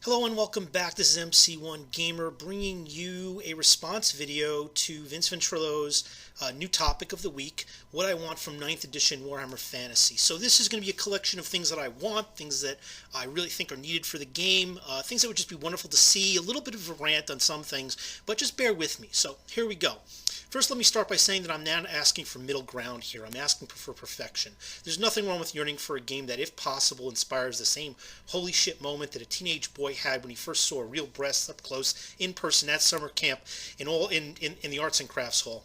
Hello and welcome back. This is MC1 Gamer bringing you a response video to Vince Ventrillo's new topic of the week, what I want from 9th edition Warhammer Fantasy. So this is going to be a collection of things that I want, things that I really think are needed for the game, things that would just be wonderful to see, a little bit of a rant on some things, but just bear with me. So here we go. First, let me start by saying that I'm not asking for middle ground here. I'm asking for perfection. There's nothing wrong with yearning for a game that, if possible, inspires the same holy shit moment that a teenage boy had when he first saw a real breast up close in person at summer camp in the Arts and Crafts Hall.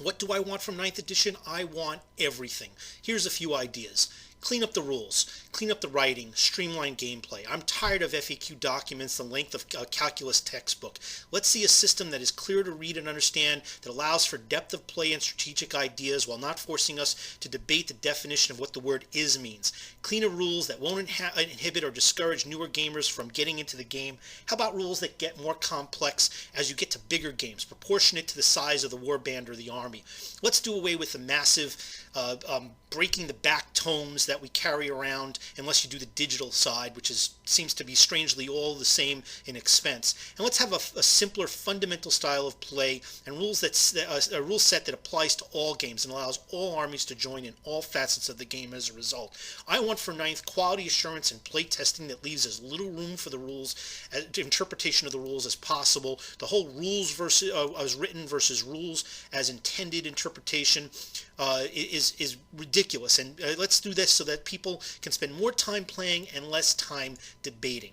What do I want from 9th edition? I want everything. Here's a few ideas. Clean up the rules, clean up the writing, streamline gameplay. I'm tired of FAQ documents, the length of a calculus textbook. Let's see a system that is clear to read and understand, that allows for depth of play and strategic ideas while not forcing us to debate the definition of what the word is means. Cleaner rules that won't inhibit or discourage newer gamers from getting into the game. How about rules that get more complex as you get to bigger games, proportionate to the size of the warband or the army? Let's do away with the massive breaking the back tomes that we carry around, unless you do the digital side, which seems to be strangely all the same in expense. And let's have a simpler fundamental style of play and rules a rule set that applies to all games and allows all armies to join in all facets of the game as a result. I want for 9th quality assurance and play testing that leaves as little room for the rules, interpretation of the rules as possible. The whole rules versus as written versus rules as intended interpretation is ridiculous, and let's do this so that people can spend more time playing and less time debating.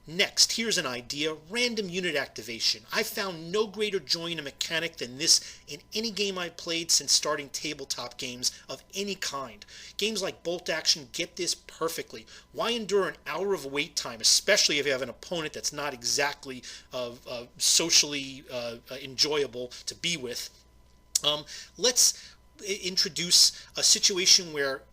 Next, here's an idea: random unit activation. I found no greater joy in a mechanic than this in any game I've played since starting tabletop games of any kind. Games like Bolt Action get this perfectly. Why endure an hour of wait time, especially if you have an opponent that's not exactly socially enjoyable to be with? Let's introduce a situation where,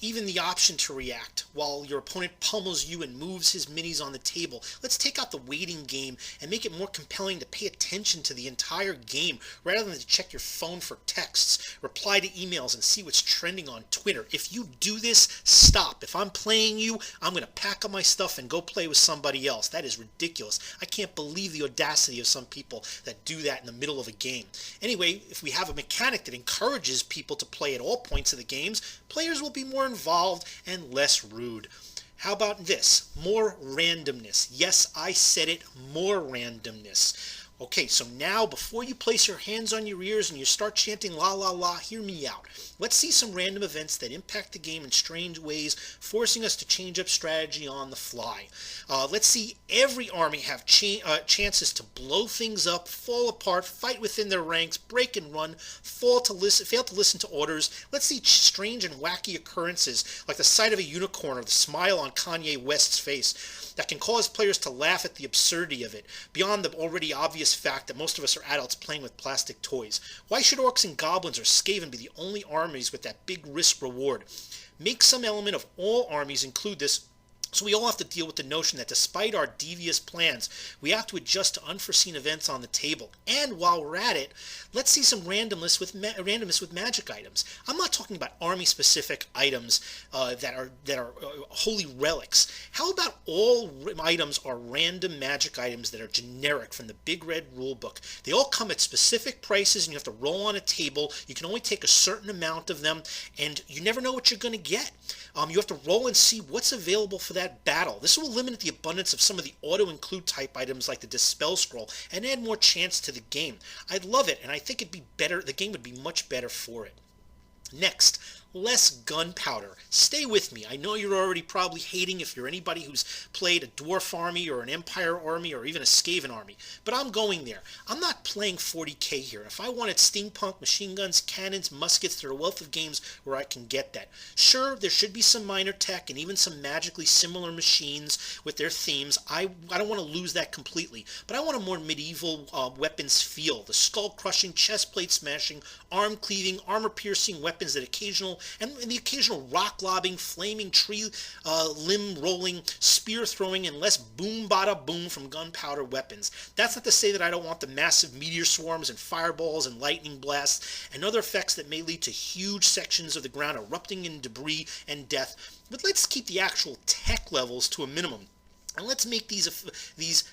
even the option to react while your opponent pummels you and moves his minis on the table. Let's take out the waiting game and make it more compelling to pay attention to the entire game rather than to check your phone for texts, reply to emails, and see what's trending on Twitter. If you do this, stop. If I'm playing you, I'm going to pack up my stuff and go play with somebody else. That is ridiculous. I can't believe the audacity of some people that do that in the middle of a game. Anyway, if we have a mechanic that encourages people to play at all points of the games, players will be more involved and less rude. How about this? More randomness. Yes, I said it, more randomness. Okay, so now before you place your hands on your ears and you start chanting la la la, hear me out. Let's see some random events that impact the game in strange ways, forcing us to change up strategy on the fly. Let's see every army have chances to blow things up, fall apart, fight within their ranks, break and run, fail to listen to orders. Let's see strange and wacky occurrences like the sight of a unicorn or the smile on Kanye West's face that can cause players to laugh at the absurdity of it, beyond the already obvious fact that most of us are adults playing with plastic toys. Why should orcs and goblins or Skaven be the only armies with that big risk reward? Make some element of all armies include this, so we all have to deal with the notion that despite our devious plans, we have to adjust to unforeseen events on the table. And while we're at it, let's see some randomness with magic items. I'm not talking about army-specific items that are holy relics. How about all items are random magic items that are generic from the Big Red Rulebook? They all come at specific prices, and you have to roll on a table. You can only take a certain amount of them, and you never know what you're going to get. You have to roll and see what's available for that battle. This will limit the abundance of some of the auto-include type items like the Dispel Scroll and add more chance to the game. I'd love it, and I think it'd be better. The game would be much better for it. Next, less gunpowder. Stay with me. I know you're already probably hating if you're anybody who's played a dwarf army or an empire army or even a Skaven army, but I'm going there. I'm not playing 40k here. If I wanted steampunk, machine guns, cannons, muskets, there are a wealth of games where I can get that. Sure, there should be some minor tech and even some magically similar machines with their themes. I don't want to lose that completely, but I want a more medieval weapons feel. The skull-crushing, chest-plate smashing, arm-cleaving, armor-piercing weapons that and the occasional rock lobbing, flaming tree limb rolling, spear throwing, and less boom bada boom from gunpowder weapons. That's not to say that I don't want the massive meteor swarms and fireballs and lightning blasts and other effects that may lead to huge sections of the ground erupting in debris and death, but let's keep the actual tech levels to a minimum. And let's make these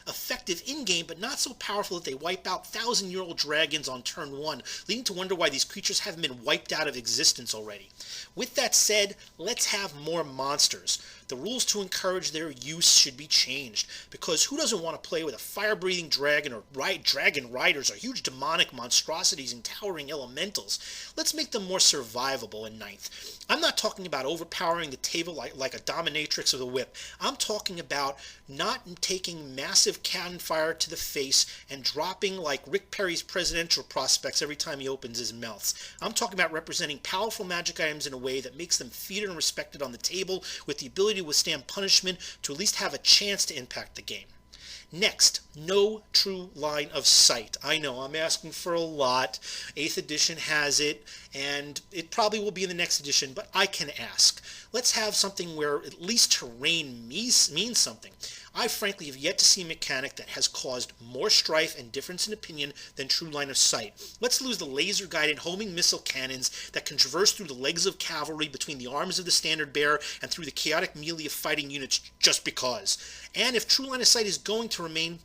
effective in-game, but not so powerful that they wipe out thousand-year-old dragons on turn 1, leading to wonder why these creatures haven't been wiped out of existence already. With that said, let's have more monsters. The rules to encourage their use should be changed, because who doesn't want to play with a fire-breathing dragon or dragon riders or huge demonic monstrosities and towering elementals? Let's make them more survivable in ninth. I'm not talking about overpowering the table like a dominatrix of the whip. I'm talking about not taking massive cannon fire to the face and dropping like Rick Perry's presidential prospects every time he opens his mouth. I'm talking about representing powerful magic items in a way that makes them feared and respected on the table, with the ability to withstand punishment to at least have a chance to impact the game. Next, no true line of sight. I know, I'm asking for a lot. 8th edition has it, and it probably will be in the next edition, but I can ask. Let's have something where at least terrain means something. I frankly have yet to see a mechanic that has caused more strife and difference in opinion than true line of sight. Let's lose the laser-guided homing missile cannons that can traverse through the legs of cavalry between the arms of the standard bearer and through the chaotic melee of fighting units just because. And if true line of sight is going to remain,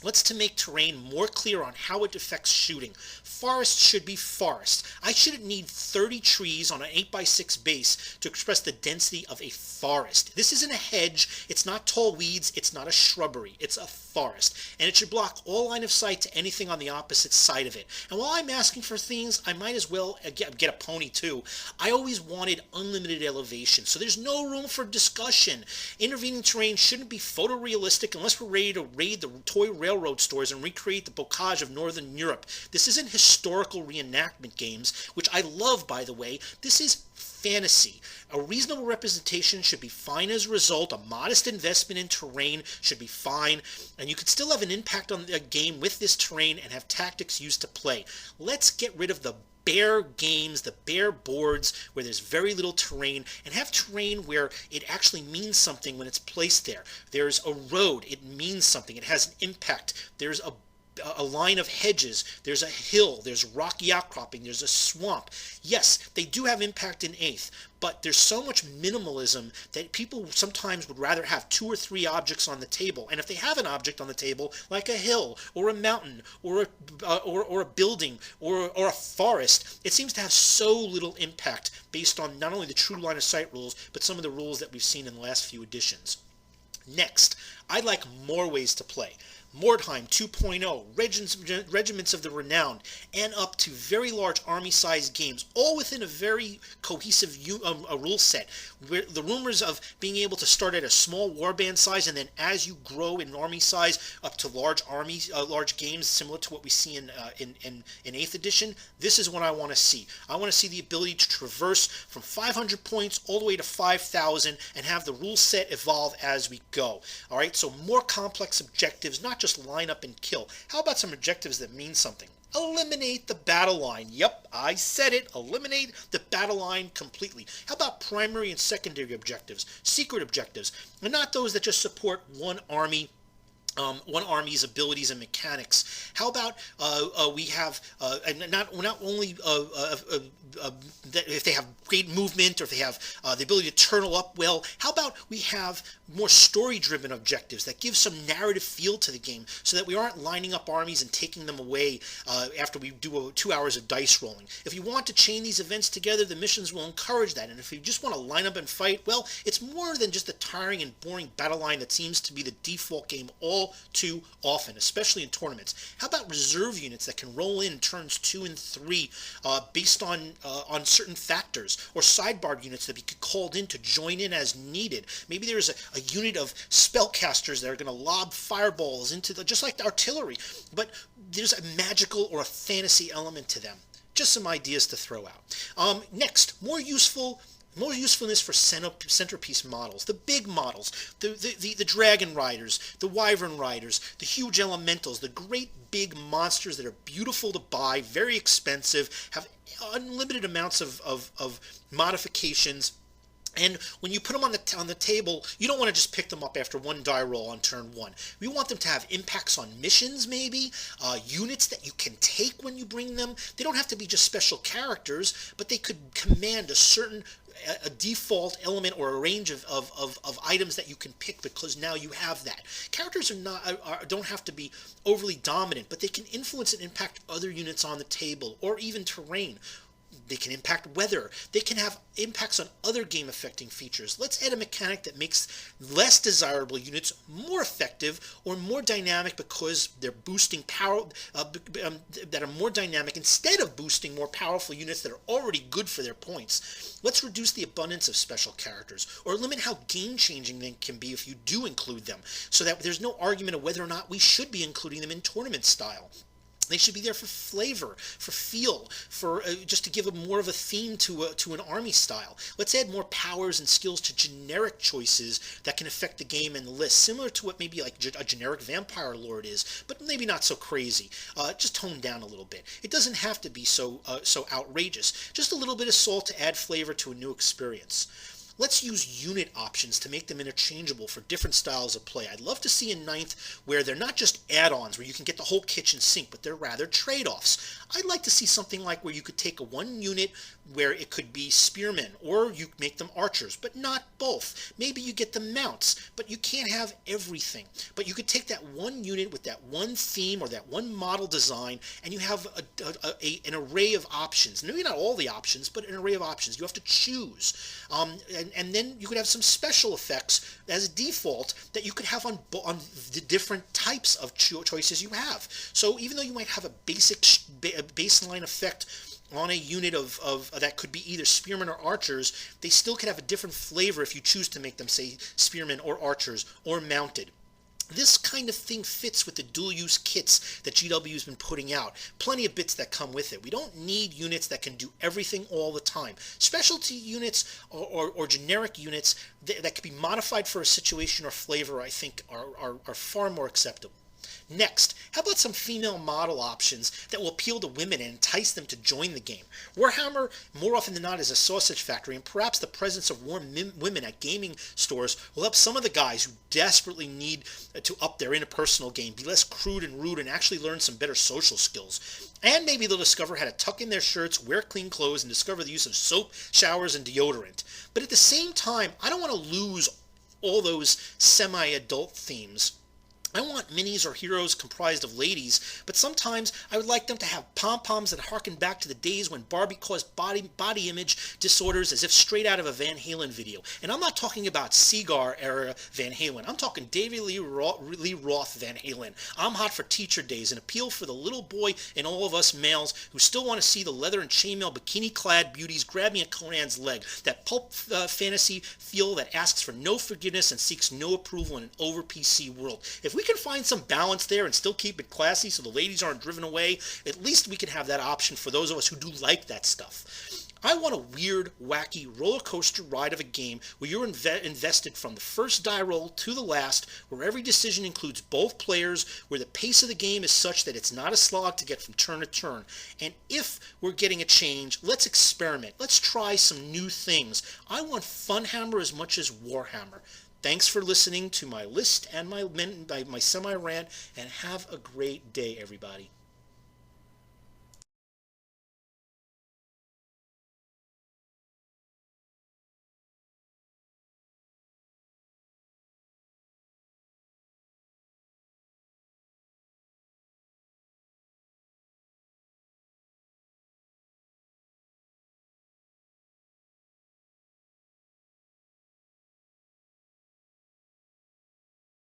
let's to make terrain more clear on how it affects shooting. Forest should be forest. I shouldn't need 30 trees on an 8x6 base to express the density of a forest. This isn't a hedge, it's not tall weeds, it's not a shrubbery, it's a forest. And it should block all line of sight to anything on the opposite side of it. And while I'm asking for things, I might as well get a pony too. I always wanted unlimited elevation, so there's no room for discussion. Intervening terrain shouldn't be photorealistic unless we're ready to raid the toy railroad stores and recreate the bocage of Northern Europe. This isn't historical reenactment games, which I love, by the way. This is fantasy. A reasonable representation should be fine as a result. A modest investment in terrain should be fine, and you could still have an impact on the game with this terrain and have tactics used to play. Let's get rid of the bare games, the bare boards where there's very little terrain, and have terrain where it actually means something when it's placed there. There's a road, it means something, it has an impact. There's a line of hedges, there's a hill, there's rocky outcropping, there's a swamp. Yes, they do have impact in 8th, but there's so much minimalism that people sometimes would rather have 2 or 3 objects on the table. And if they have an object on the table, like a hill, or a mountain, or a building, or a forest, it seems to have so little impact based on not only the true line of sight rules, but some of the rules that we've seen in the last few editions. Next, I'd like more ways to play. Mordheim 2.0, Regiments of the Renowned, and up to very large army-sized games, all within a very cohesive rule set. Where the rumors of being able to start at a small warband size and then as you grow in army size up to large games, similar to what we see in 8th edition, this is what I want to see. I want to see the ability to traverse from 500 points all the way to 5,000 and have the rule set evolve as we go. All right, so more complex objectives, not just line up and kill. How about some objectives that mean something? Eliminate the battle line. Yep, I said it. Eliminate the battle line completely. How about primary and secondary objectives, secret objectives, and not those that just support one army's abilities and mechanics? How about we have not only if they have great movement or if they have the ability to turtle up well, how about we have more story-driven objectives that give some narrative feel to the game so that we aren't lining up armies and taking them away after we do 2 hours of dice rolling. If you want to chain these events together, the missions will encourage that. And if you just want to line up and fight, well, it's more than just the tiring and boring battle line that seems to be the default game all too often, especially in tournaments. How about reserve units that can roll in turns 2 and 3 based on certain factors, or sidebar units that be called in to join in as needed? Maybe there's a unit of spellcasters that are going to lob fireballs into just like the artillery, but there's a magical or a fantasy element to them. Just some ideas to throw out. Next, more usefulness for centerpiece models, the big models, the dragon riders, the wyvern riders, the huge elementals, the great big monsters that are beautiful to buy, very expensive, have unlimited amounts of modifications. And when you put them on the table, you don't want to just pick them up after one die roll on turn 1. We want them to have impacts on missions, maybe, units that you can take when you bring them. They don't have to be just special characters, but they could command a certain a default element or a range of items that you can pick, because now you have that. Characters don't have to be overly dominant, but they can influence and impact other units on the table, or even terrain. They can impact weather. They can have impacts on other game affecting features. Let's add a mechanic that makes less desirable units more effective or more dynamic, because they're boosting power, that are more dynamic instead of boosting more powerful units that are already good for their points. Let's reduce the abundance of special characters, or limit how game changing they can be if you do include them, so that there's no argument of whether or not we should be including them in tournament style. They should be there for flavor, for feel, for just to give more of a theme to an army style. Let's add more powers and skills to generic choices that can affect the game and the list, similar to what maybe like a generic vampire lord is, but maybe not so crazy. Just toned down a little bit. It doesn't have to be so outrageous. Just a little bit of salt to add flavor to a new experience. Let's use unit options to make them interchangeable for different styles of play. I'd love to see in 9th where they're not just add-ons where you can get the whole kitchen sink, but they're rather trade-offs. I'd like to see something like where you could take one unit where it could be spearmen, or you make them archers, but not both. Maybe you get the mounts, but you can't have everything. But you could take that one unit with that one theme or that one model design, and you have an array of options. Maybe not all the options, but an array of options. You have to choose. And then you could have some special effects as a default that you could have on the different types of choices you have. So even though you might have a basic baseline effect on a unit of that could be either spearmen or archers, they still could have a different flavor if you choose to make them, say, spearmen or archers or mounted. This kind of thing fits with the dual-use kits that GW has been putting out. Plenty of bits that come with it. We don't need units that can do everything all the time. Specialty units or generic units that can be modified for a situation or flavor, I think, are far more acceptable. Next, how about some female model options that will appeal to women and entice them to join the game? Warhammer, more often than not, is a sausage factory, and perhaps the presence of more women at gaming stores will help some of the guys who desperately need to up their interpersonal game, be less crude and rude, and actually learn some better social skills. And maybe they'll discover how to tuck in their shirts, wear clean clothes, and discover the use of soap, showers, and deodorant. But at the same time, I don't want to lose all those semi-adult themes. I want minis or heroes comprised of ladies, but sometimes I would like them to have pom-poms that harken back to the days when Barbie caused body image disorders as if straight out of a Van Halen video. And I'm not talking about Seagar era Van Halen. I'm talking David Lee Roth Van Halen. I'm hot for teacher days, an appeal for the little boy and all of us males who still want to see the leather and chainmail bikini-clad beauties grabbing at Conan's leg. That pulp fantasy feel that asks for no forgiveness and seeks no approval in an over-PC world. If we can find some balance there and still keep it classy so the ladies aren't driven away, at least we can have that option for those of us who do like that stuff. I want a weird, wacky roller coaster ride of a game where you're invested from the first die roll to the last, where every decision includes both players, where the pace of the game is such that it's not a slog to get from turn to turn. And if we're getting a change, let's experiment. Let's try some new things. I want Funhammer as much as Warhammer. Thanks for listening to my list and my semi-rant, and have a great day, everybody.